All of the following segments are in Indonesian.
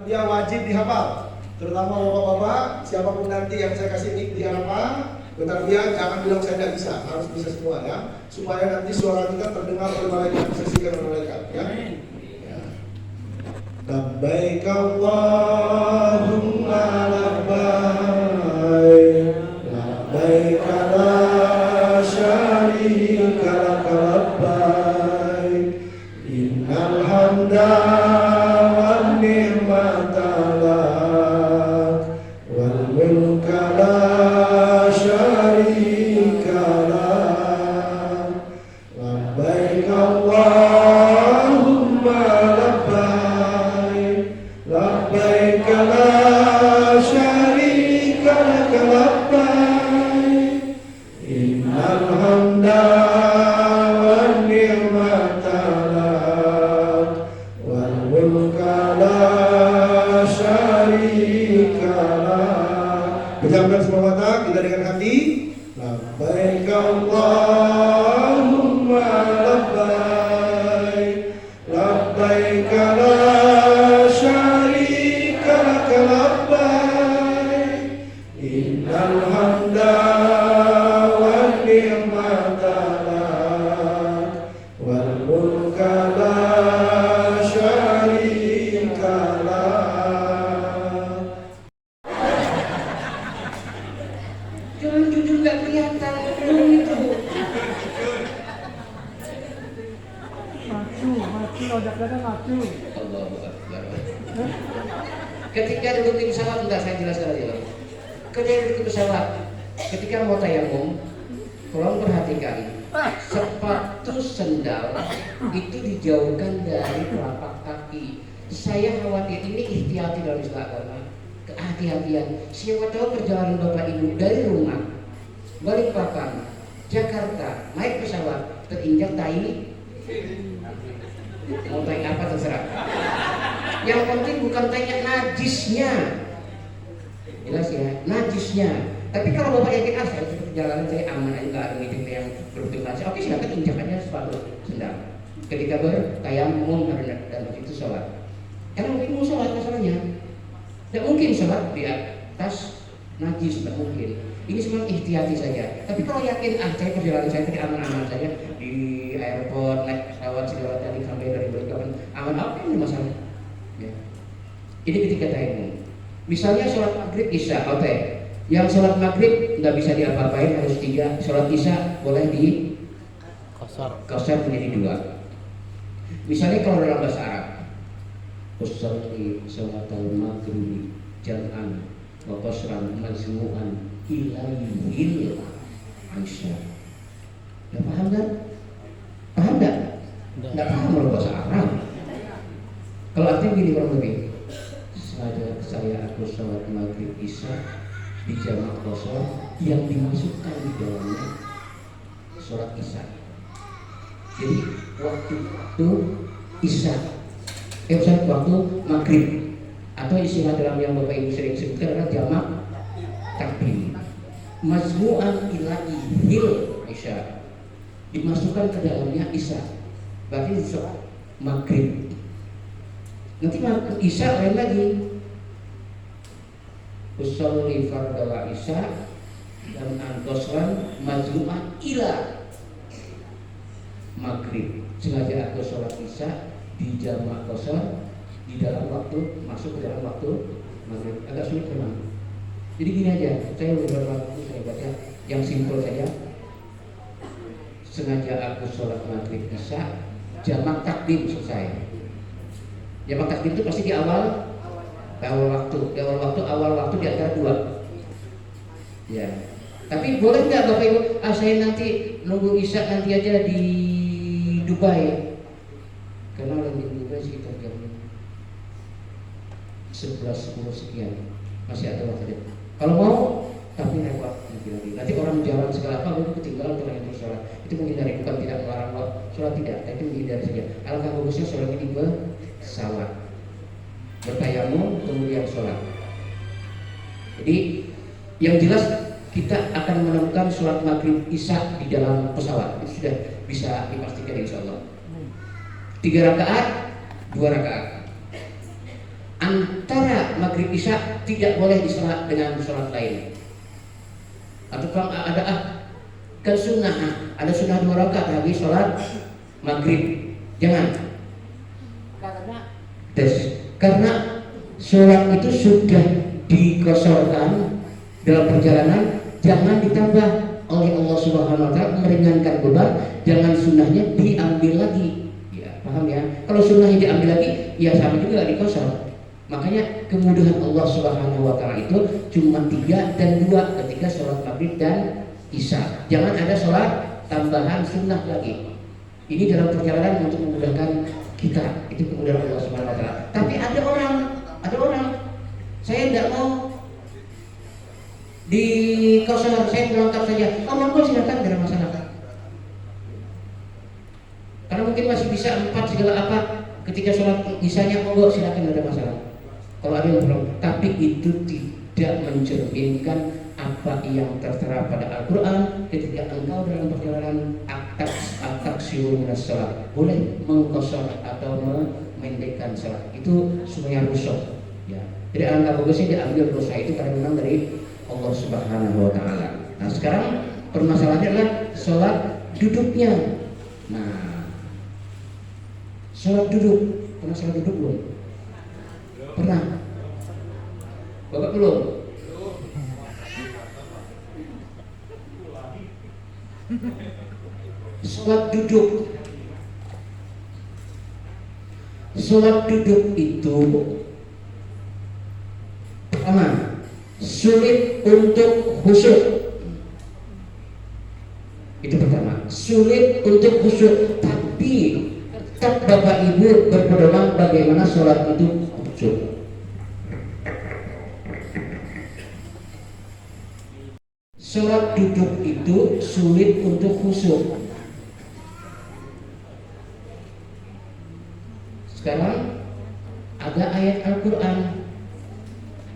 Dia wajib dihafal, terutama bapak-bapak, siapapun nanti yang saya kasih mic di hadapan, bertarbiyah jangan bilang saya tidak bisa, harus bisa semua ya, supaya nanti suara kita terdengar oleh malaikat, disaksikan oleh malaikat ya. Labbaik Allahumma labbaik, labbaik la syarika laka labbaik, innal hamda wan ni'mata lak, wal mulka la syarika lak. Labbaik Allahumma labbaik, labbaik la syarika laka labbaik, innal hamda wan ni'mata lak, wal mulka la syarika lak. Pejamkan semua mata, kita dengan hati. Labbaik Allahumma labbaik, labbaik la syarika laka labbaik, innal hamda wan ni'mata lak, wal mulka la syarika lak. Jangan jujur nggak kelihatan itu. Maju, ojaknya maju. Allahu Akbar. Ketika duduk di pesawat, enggak saya jelaskan aja. Ketika duduk di pesawat, ketika mau tayamum, tolong perhatikan sepatu sendal itu dijauhkan dari telapak kaki. Saya khawatir ini ihtiyati dalam Islam agama. Kehati-hatian. Siapa tahu perjalanan Bapak Ibu dari rumah Balikpapan, Jakarta, naik pesawat terinjak tai. Mau tai apa terserah. Yang penting bukan tainya, najisnya. Jelas ya, najisnya. Tapi kalau Bapak yakin saya perjalanan saya aman aja, nggak ada meeting yang berfiltrasi, oke silakan injak aja sepatu sendal. Ketika bertayamum dan begitu sholat. Karena mungkin mau sholat masalahnya. Tidak mungkin sholat di atas najis, tidak mungkin. Ini semua ihtiyati saja. Tapi kalau yakin, saya perjalanan saya tadi aman-aman saja di airport, naik pesawat segala tadi sampai dari Balikpapan, aman, apa ini masalah? Ya. Ini ketika tayamum. Misalnya sholat maghrib isya, oke. Yang sholat maghrib nggak bisa diapa-apain, harus 3. Sholat isya boleh di kosor menjadi 2. Misalnya kalau dalam bahasa Arab, usolli sholatal maghrib jam'an wa qasran majmu'an ilaihil Aisyah. Udah paham kan? Paham gak? Nggak paham kalau bahasa Arab. Kalau artinya begini kurang lebih, saya aku sholat maghrib isya di jamak kosor yang dimasukkan di dalamnya sholat isya. Jadi waktu isya, waktu maghrib, atau istilah dalam yang Bapak Ibu sering sebutkan adalah jamak takdim. Mazmu'an ilaihil isya, dimasukkan ke dalamnya isya, berarti sholat maghrib. Nanti isya lain lagi, usolli fardhu isya dan angkosran mazmu'an ila maghrib. Sengaja aku sholat isya di jamak kosor di dalam waktu, masuk ke dalam waktu maghrib. Agak sulit memang. Jadi gini aja, saya beberapa waktu saya baca yang simpel saja. Sengaja aku sholat maghrib isya, jamak takdim selesai. Jamak takdim itu pasti di awal waktu di antara 2. Ya. Tapi boleh nggak Bapak Ibu? Saya nanti nunggu isya nanti aja di Dubai. Karena lagi di Dubai sekitar jam 11:10 sekian, masih ada waktu. Kalau mau, tapi lewat nanti orang jalan segala apa, lalu ketinggalan orang yang sholat. Itu menghindari, bukan tidak melarang sholat, tidak, tapi menghindari saja. Alangkah bagusnya sholat ini pesawat, bertayamum kemudian sholat. Jadi yang jelas kita akan menemukan sholat maghrib isya di dalam pesawat. Itu sudah bisa dipastikan insya Allah. 3 rakaat, 2 rakaat. antara maghrib isya tidak boleh disalat dengan sholat lain. Atau kalau ada kan sunnah, ada sunnah 2 rakaat habis sholat maghrib, jangan. Karena sholat itu sudah dikosorkan dalam perjalanan, jangan ditambah oleh Allah Subhanahu wa taala, meringankan beban, jangan sunnahnya diambil lagi. Ya, paham ya? Kalau sunnahnya diambil lagi, ya sama juga dikosor. Makanya kemudahan Allah Subhanahu wa taala itu cuma 3 dan 2 ketika sholat maghrib dan isya. Jangan ada sholat tambahan sunnah lagi. Ini dalam perjalanan untuk memudahkan kita, itu kemudahan Allah Subhanahu wa taala. Tapi ada orang saya tidak mau di kosor, saya melengkap saja. Oh, monggo silakan, tidak ada masalah. Karena mungkin masih bisa 4 segala apa ketika sholat isyanya, monggo silakan, tidak ada masalah. Kalau ada yang belum, tapi itu tidak mencerminkan apa yang tertera pada Al-Quran ketika engkau dalam perjalanan siur sholat boleh mengkosor atau memendekkan sholat, itu semuanya rusak. Ya, jadi alangkah bagusnya diambil dosa itu karena memang dari Allah Subhanahu wa taala. Nah, sekarang permasalahannya adalah sholat duduknya. Nah, sholat duduk, pernah sholat duduk belum? Pernah? Bapak belum? Sholat duduk. Sholat duduk itu pertama, sulit untuk khusyuk. Itu pertama, sulit untuk khusyuk. Tapi tetap Bapak Ibu berpedoman bagaimana sholat itu khusyuk. Sholat duduk itu sulit untuk khusyuk. Sekarang ada ayat Al-Quran,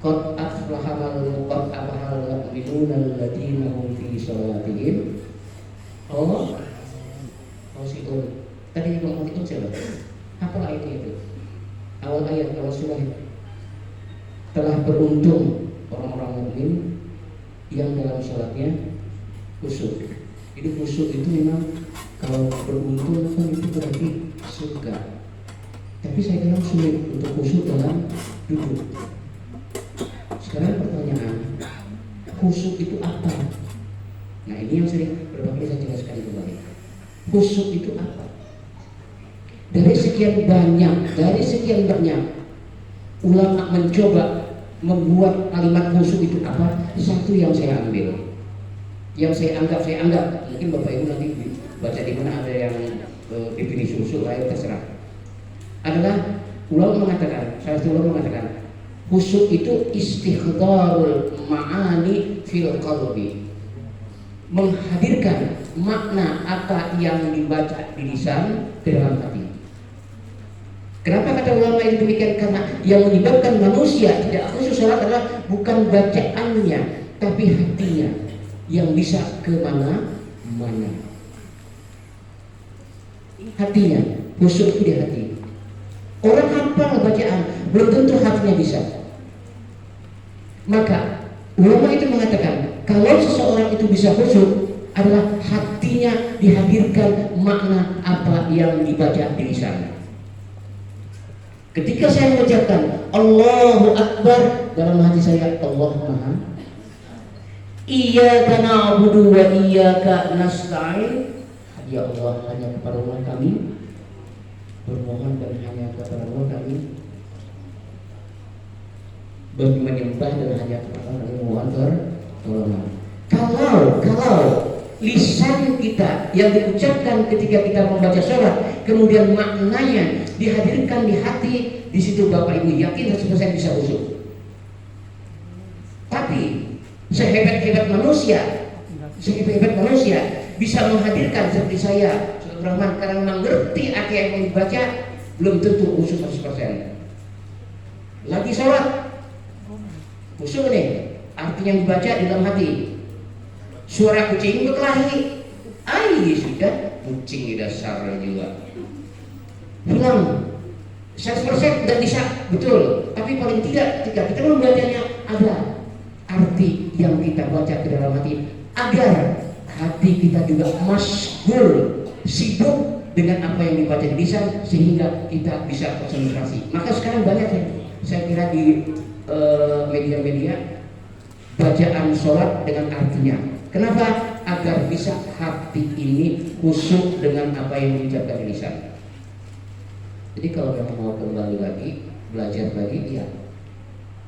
qad aflaha al-mu'minuna alladziina hum fi shalatihim khashi'un. Tadi ngomong itu siapa? Apa ayatnya itu? Awal ayat, awal surah. Telah beruntung orang-orang mukmin yang dalam sholatnya khusyuk. Jadi khusyuk itu memang kalau beruntung kan itu berarti surga. Tapi saya kira sulit untuk khusyuk dalam duduk. Sekarang pertanyaan, khusyuk itu apa? Nah, ini yang sering beberapa kali saya jelaskan kembali. Khusyuk itu apa? Dari sekian banyak ulama mencoba membuat kalimat khusyuk itu apa? Satu yang saya ambil, yang saya anggap, mungkin Bapak Ibu nanti baca di mana ada yang definisi khusyuk, lain terserah. Adalah ulama mengatakan, salah satu ulama mengatakan, khusyuk itu istihdarul ma'ani fil qalbi, menghadirkan makna apa yang dibaca di lisan ke dalam hati. Kenapa kata ulama itu demikian? Karena yang menyebabkan manusia tidak khusyuk sholat adalah bukan bacaannya, tapi hatinya yang bisa kemana-mana. Hatinya, khusyuk itu di hati. Orang hafal bacaan, belum tentu hatinya bisa. Maka ulama itu mengatakan, kalau seseorang itu bisa khusyuk adalah hatinya dihadirkan makna apa yang dibaca di lisan. Ketika saya mengucapkan Allahu Akbar, dalam hati saya Allah Maha, Iyyaka na'budu wa iyyaka nasta'in. Ya Allah, hanya kepada Allah kami bermohon dan hanya kepada Allah kami menyembah dan hanya kepada Allah kami mohon pertolongan. Kalau lisan kita yang diucapkan ketika kita membaca sholat kemudian maknanya dihadirkan di hati, di situ Bapak Ibu yakin 100% bisa khusyuk. Tapi sehebat-hebat manusia bisa menghadirkan seperti saya Rahman, karena mengerti arti yang dibaca belum tentu khusyuk 100%. Lagi sholat khusyuk nih, artinya yang dibaca di dalam hati. Suara kucing berkelahi, sudah kucing di dasarnya juga hilang. 100% tidak bisa, betul. Tapi paling tidak ketika kita membacanya ada arti yang kita baca ke dalam hati, agar hati kita juga masyghul, sibuk dengan apa yang dibaca di lisan, sehingga kita bisa konsentrasi. Maka sekarang banyak ya, saya kira di media-media bacaan sholat dengan artinya. Kenapa? Agar bisa hati ini khusyuk dengan apa yang diucapkan di lisan. Jadi kalau kamu mau kembali lagi, belajar lagi, ya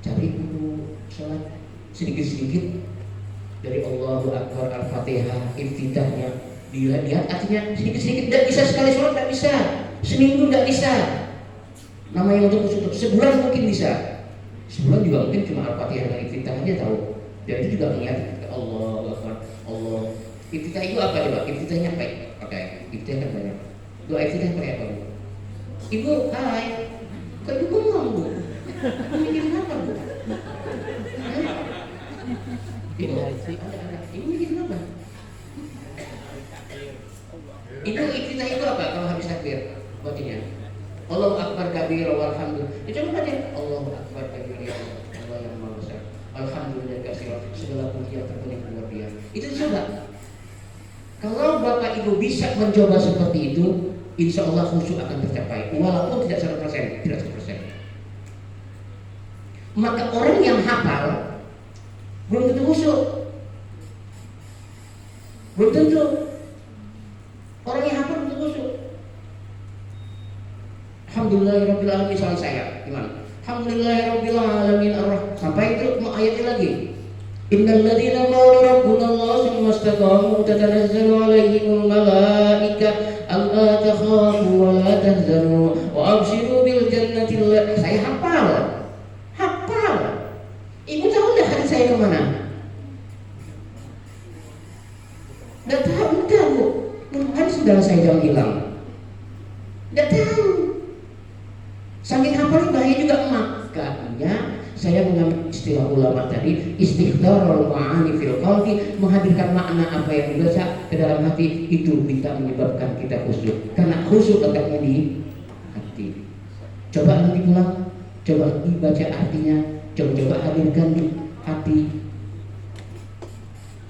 cari buku sholat sedikit-sedikit dari Allahu Akbar, Al-Fatihah, Iftitahnya, dilihat artinya sedikit-sedikit. Tidak bisa sekali sholat, tidak bisa. Seminggu tidak bisa. Namanya untuk khusyuk, sebulan mungkin bisa. Sebulan juga mungkin cuma Al-Fatihah dan Iftitah aja tahu. Dan itu juga mengingat Allahu Akbar, Allah. Iftitah itu apa coba? Iftitahnya pakai Iftitah kan banyak. Doa Iftitah pakai apa? Ibu, hai. Kok ibu bengong, Bu? Mikirin apa, Bu? Ibu, ibu mikirin apa? Itu Iftitah itu apa kalau habis takbir? Bacanya Allahu Akbar kabir walhamdulillah. Itu coba baca Allahu Akbar kabir ya Allah yang Maha Besar. Alhamdulillah katsira, segala puji terpuji kepada Dia. Itu coba. Kalau Bapak Ibu bisa mencoba seperti itu, insya Allah khusyuk akan tercapai, walaupun tidak 100%, tidak 100%. Maka orang yang hafal belum tentu khusyuk, belum tentu. Orang yang hafal belum tentu khusyuk. Alhamdulillahirabbil alamin, misalnya saya, gimana? Alhamdulillahirabbil alamin sampai itu mau ayatnya lagi. Innal ladzina qalu rabbuna Allah tsumma istaqamu tatanazzalu 'alaihimul malaika alla takhafu wa la tahzanu wa abshiru bil jannati. Saya hafal. Ibu tahu enggak hati saya kemana? Enggak tahu. Mungkin saudara saya jangan hilang. Enggak tahu. Saking hafalnya bahaya juga. Makanya saya mengambil istilah ulama tadi, istighdharul ma'ani fil qalbi, menghadirkan makna apa yang dibaca ke dalam hati, itu bisa menyebabkan kita khusyuk. Karena khusyuk letaknya di hati. Coba nanti pulang, coba dibaca artinya, coba hadirkan di hati.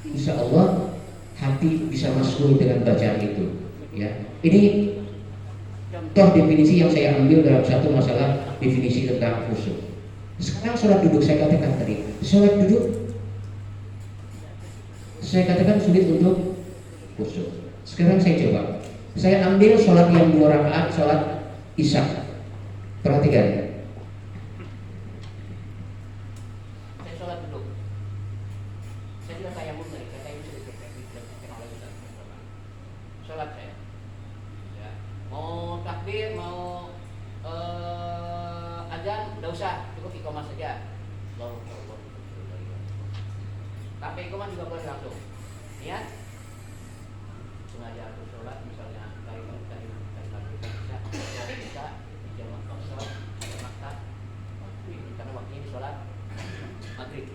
Insya Allah hati bisa masuk dengan bacaan itu. Ya, ini contoh definisi yang saya ambil dalam satu masalah definisi tentang khusyuk. Sekarang sholat duduk, saya katakan tadi, sholat duduk saya katakan sulit untuk khusyuk. Sekarang saya coba, saya ambil sholat yang 2 rakaat, sholat isya. Perhatikan, saya sholat duduk, saya juga tayamum tadi, saya sholat saya, ya. Mau takbir, mau azan, tidak usah, cukup iqamah saja. Tanpa iqamah juga boleh langsung. Niat, sengaja aku sholat, misalnya dari bisa jamaah sholat ada maktab, karena waktunya di sholat maghrib.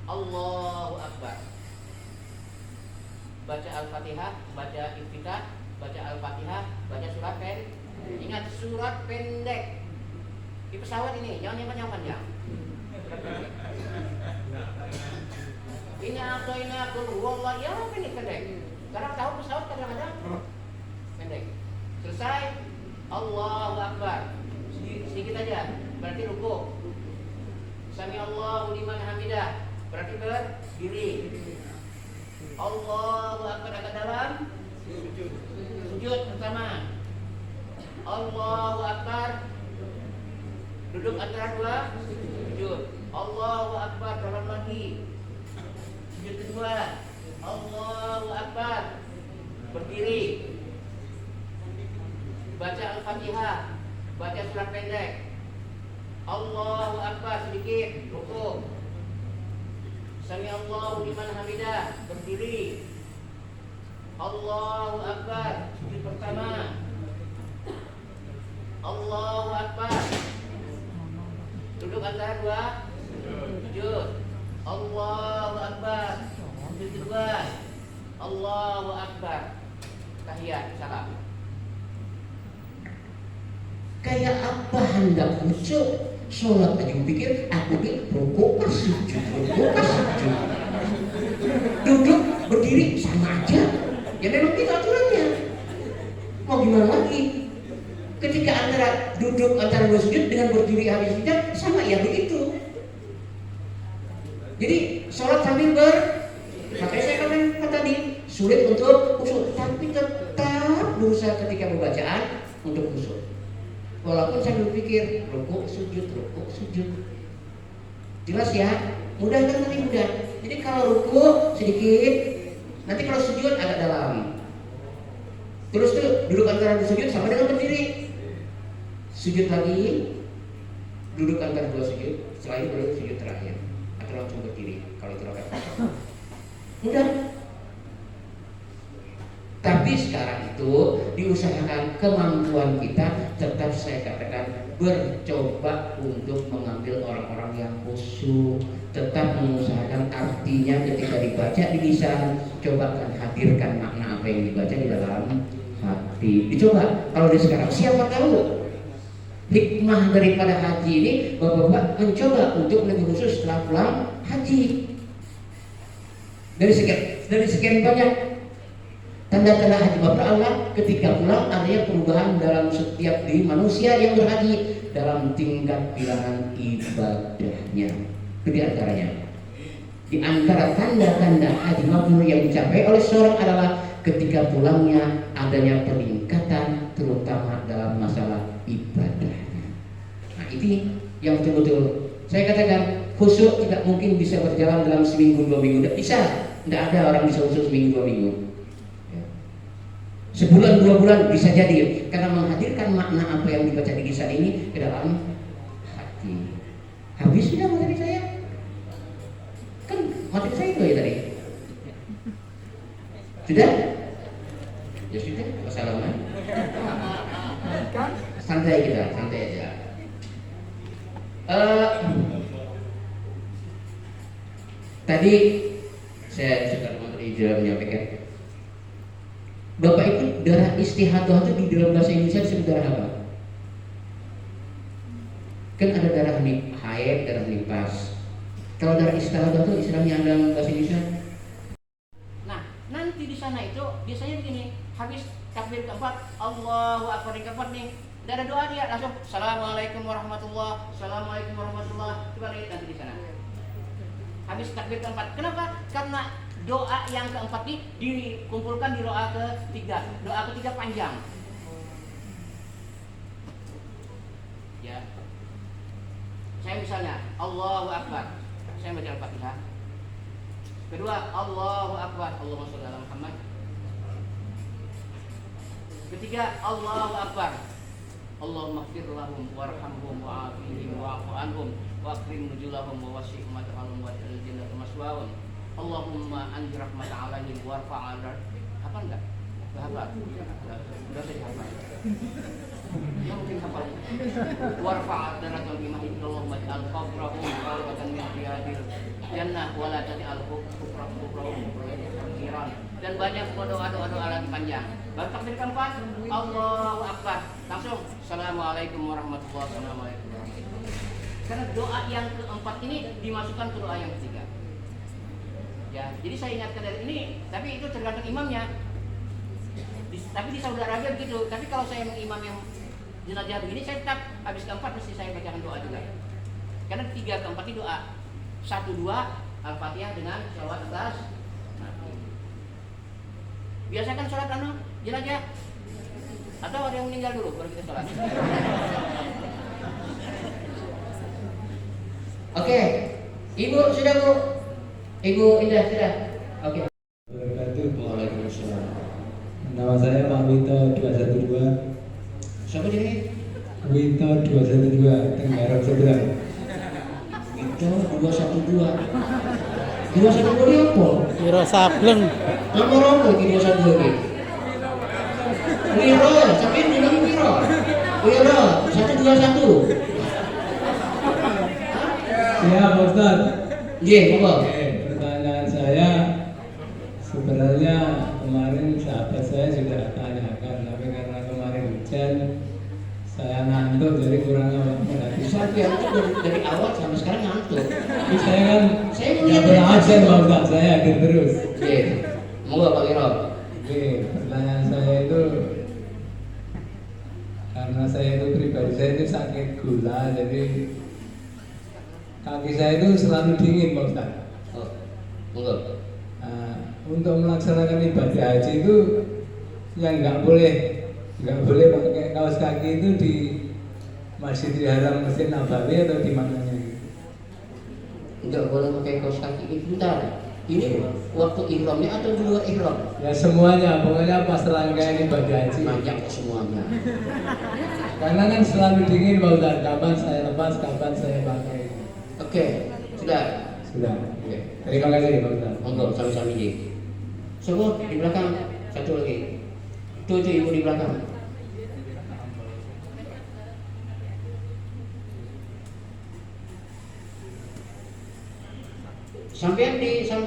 Allahu Akbar. Baca Al-Fatihah, baca Iftitah, baca Al-Fatihah, baca surat pendek. Ingat, surat pendek. Di pesawat ini, jangan yang panjang. Ini aku wallah ya pendek. Sekarang tahu pesawat kadang-kadang pendek. Selesai, Allahu Akbar. Sedikit aja, berarti ruku. Sami Allahu liman hamidah, berarti berdiri. Allahu Akbar agak dalam. Sujud pertama. Allahu Akbar, duduk antara 2 sujud. Allahu Akbar, dalam lagi. Sujud kedua. Allahu Akbar, berdiri. Baca Al-Fatihah, baca surat pendek. Allahu Akbar, sedikit ruku. Sami Allahu liman hamidah, berdiri. Allahu Akbar, sujud pertama. Allahu Akbar, duduk antara 2 sujud. Allahu Akbar, sujud kedua. Allahu Akbar, tahiyat, salam. Kayak apa hendak khusyuk? Sholat aja pikir, aku rukuk pas sujud, rukuk pas sujud. Duduk, berdiri sama aja. Ya memang itu aturannya. Mau gimana lagi? Ketika antara duduk antara dua sujud dengan berdiri habis sujud sama ya begitu. Jadi sholat sambil makanya saya katakan tadi sulit untuk khusyuk, tapi tetap berusaha ketika pembacaan untuk khusyuk. Walaupun saya berpikir rukuk sujud. Jelas ya? Mudah kan tadi mudah. Jadi kalau rukuk sedikit, nanti kalau sujud agak dalam. Terus tuh duduk antara sujud sama dengan berdiri. Sujud lagi, duduk antara dua sujud, setelah itu baru sujud terakhir. Atau langsung berdiri kalau itu rakaat. Mudah. Tapi sekarang itu diusahakan kemampuan kita tetap saya katakan bercoba untuk mengambil orang-orang yang khusyuk, tetap mengusahakan artinya ketika dibaca di lisan, cobakan hadirkan makna apa yang dibaca di dalam hati. Dicoba kalau di sekarang siapa tahu hikmah daripada haji ini Bapak-bapak mencoba untuk lebih khusus setelah pulang haji. Dari sekian banyak tanda-tanda haji Bapak Allah ketika pulang adanya perubahan dalam setiap diri manusia yang berhaji dalam tingkat bilangan ibadahnya. Itu di antaranya. Di antara tanda-tanda haji mabrur yang dicapai oleh seorang adalah ketika pulangnya adanya peningkatan terutama dalam masalah ibadahnya. Nah ini yang betul-betul saya katakan khusyuk tidak mungkin bisa berjalan dalam seminggu 2 minggu. Tidak bisa. Tidak ada orang bisa khusyuk seminggu 2 minggu. Sebulan 2 bulan bisa jadi karena menghadirkan makna apa yang dibaca di lisan ini ke dalam hati. Habis sudah materi saya. Kan materi saya itu ya tadi. Sudah? Ya sudah, wassalamualaikum. Santai kita, santai aja. Tadi saya sudah menyampaikan Bapak itu darah istihadah itu di dalam bahasa Indonesia disebut darah apa? Kan ada darah haid, darah nifas. Kalau darah istihadah itu istilahnya dalam bahasa Indonesia. Nah, nanti di sana itu biasanya begini, habis takbir keempat, Allahu Akbar keempat nih, tidak ada doa dia langsung Assalamualaikum warahmatullah, Assalamualaikum warahmatullah. Coba lihat nanti di sana. Habis takbir keempat, kenapa? Karena doa yang keempat ini dikumpulkan di doa ketiga. Doa ketiga panjang. Ya. Saya misalnya Allahu Akbar. Saya baca Al-Fatihah. Kedua Allahu Akbar. Allahumma shalli ala Muhammad. Ketiga Allahu Akbar. Allahumma ighfir lahum warhamhum wa'afihim wa'fu anhum wa akrim nuzulahum wa wasi' madkhalahum wa ja'al jannata maswahum. Allahumma anzir rahmat alaihim warfa' apa enggak? Hafal. Sudah saya hafal. Yang mungkin hafal. Warfa' darajatan bimahid Allahumma ja'al qabrahum rawatan min riyadil jannah wa la taj'al qubrahum qurran. Dan banyak doa-doa lagi panjang. Baru takbir keempat, Allahu Akbar. Langsung Assalamualaikum warahmatullahi wabarakatuh. Karena doa yang keempat ini dimasukkan ke doa yang ketiga. Ya, jadi saya ingatkan dari ini, tapi itu tergantung imamnya. Tapi di Saudi Arabia begitu. Tapi kalau saya imam yang jenazah begini, saya tetap habis keempat mesti saya bacakan doa juga. Karena 3 keempat itu doa. 1 2 Al-Fatihah dengan sholawat atas Nabi. Biasakan sholat jenazah. Atau ada yang meninggal dulu baru kita sholat. Oke, Ibu sudah Bu? Ibu Indah sudah? Oke. Waalaikumsalam. Nama saya Pak Wito 212. Siapa ini? Wito 212 Tenggarong seberang. Wito 212. 212 ini apa? Kira sableng. Nomor apa ini 212 ini? Wiro, sampai bilang Wiro. Wiro 121. Ya Pak Ustaz. Iya, apa? Pertanyaan saya sebenarnya kemarin sahabat saya sudah tanyakan, tapi karena kemarin hujan saya nanya Sampai itu dari awal sampai sekarang ngantuk. Tapi saya kan Saya nggak melihat pernah dari absen situ. Pak Ustaz, saya hadir terus. Oke, monggo Pak Wiro. Oke, pertanyaan saya itu karena saya itu pribadi saya itu sakit gula, jadi kaki saya itu selalu dingin Pak Ustaz. Oh, monggo. Nah, untuk melaksanakan ibadah haji itu yang nggak boleh pakai kaos kaki itu di Masjidil Haram, Masjid Nabawi atau di mananya? Enggak boleh pakai kaos kaki ini. Bentar. Ini waktu ihramnya atau di luar ihram? Ya semuanya, pokoknya pas rangkaian ibadah haji. Banyak semuanya. Karena kan selalu dingin Pak Ustaz, kapan saya lepas, kapan saya pakai. Oke, sudah. Sudah. Oke. Terima kasih Pak Ustaz. Monggo sami-sami Ji. Semua di belakang satu lagi. Tuh ibu di belakang. Sampean di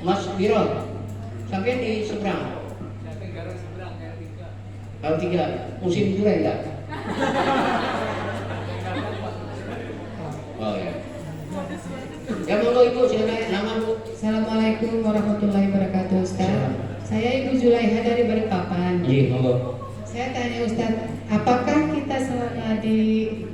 Mas Biro. Sampean di seberang. Kalau tiga musim durian enggak? Oh ya. Ya monggo Ibu silakan nama Bu. Assalamualaikum warahmatullahi wabarakatuh Ustaz. Saya Ibu Zulaiha dari Balikpapan. Iya monggo. Saya tanya Ustaz, apakah kita selama di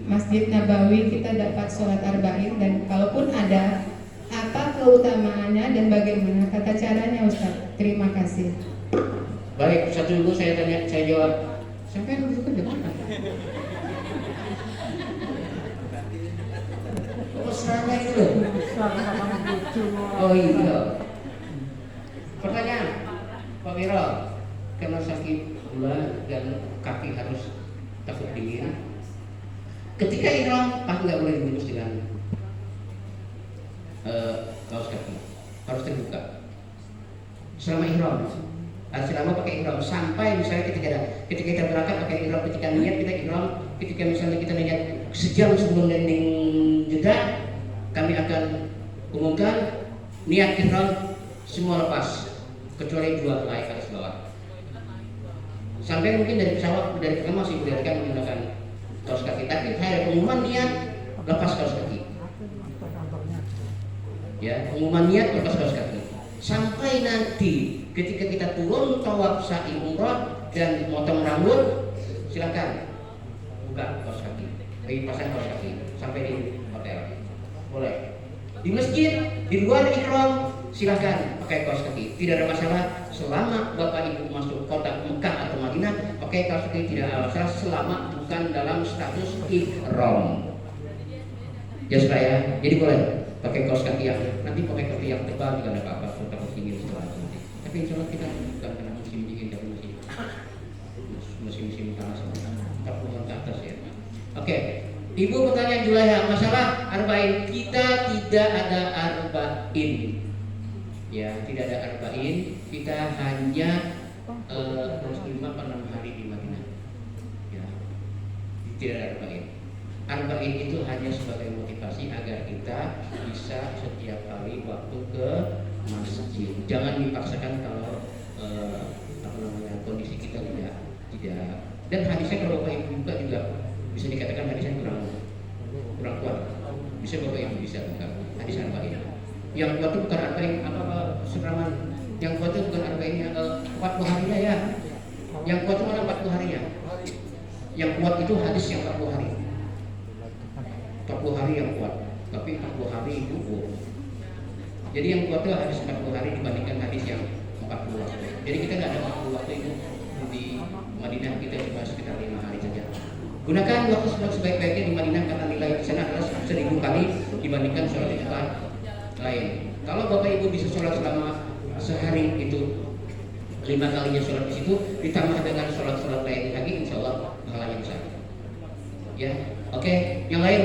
Masjid Nabawi kita dapat sholat arba'in, dan kalaupun ada, apa keutamaannya dan bagaimana tata caranya Ustaz? Terima kasih. Baik, satu ibu saya tanya, saya jawab. Sampai duduk di mana? Oh, serangga itu loh. Oh iya. Pertanyaan, Pak Wiro, karena sakit gula dan kaki harus takut dingin. Ketika ihram, kaki nggak boleh dibungkus dengan kaos kaki, harus terbuka. Selama ihram, selama pakai ihram, sampai misalnya ketika kita berangkat pakai ihram, ketika niat kita ihram, ketika misalnya kita niat sejam sebelum landing jeda, kami akan umumkan niat ihram semua lepas kecuali dua helai atas bawah. Sampai mungkin dari pesawat, dari pesawat masih bolehkan menggunakan kaos kaki, tapi saya pengumuman niat lepas kaos kaki. Ya, pengumuman niat lepas kaos kaki. Sampai nanti ketika kita turun tawaf sa'i umrah dan motong rambut, silakan buka kaos kaki, pasang kaos kaki sampai di hotel. Boleh. Di masjid, di luar ihram, silakan pakai kaos kaki, tidak ada masalah selama Bapak Ibu masuk kota Mekah atau Madinah pakai kaos kaki, tidak ada masalah selama bukan dalam status ihram. Ya saya, jadi boleh pakai kaos kaki yang nanti pakai kaki yang tebal juga ada apa-apa, takut dingin setelah nanti. Tapi insya Allah kita bukan kena musim dingin dan musim panas, 40 ke atas ya. Oke. Ibu pertanyaan Julaiha, masalah arba'in, kita tidak ada arba'in. Ya, tidak ada arba'in, kita hanya 5 atau 6 hari di Madinah. Ya. Tidak ada arba'in. Arba'in itu hanya sebagai motivasi agar kita bisa setiap kali waktu ke masjid. Jangan dipaksakan kalau kondisi kita tidak. Dan hadisnya kalau Bapak Ibu buka juga bisa dikatakan hadisnya kurang kuat. Bisa Bapak Ibu bisa buka hadis arba'in. Yang kuat itu bukan arba'in apa Sudraman. Yang kuat itu bukan arba'innya 40 harinya ya. Yang kuat itu malah 40 harinya. Yang kuat itu hadis yang 40 hari. 40 hari yang kuat. Tapi 40 hari itu bohong. Jadi yang kuat itu hadis 40 hari dibandingkan hadis yang 40 waktu. Jadi kita nggak ada 40 waktu itu di Madinah, kita cuma sekitar 5 hari saja. Gunakan waktu sebaik-baiknya di Madinah karena nilai di sana adalah 1000 kali dibandingkan sholat di tempat lain. Kalau Bapak Ibu bisa sholat selama sehari itu 5 kalinya sholat di situ, ditambah dengan sholat lain lagi, insya Allah pahalanya besar. Ya, oke. Yang lain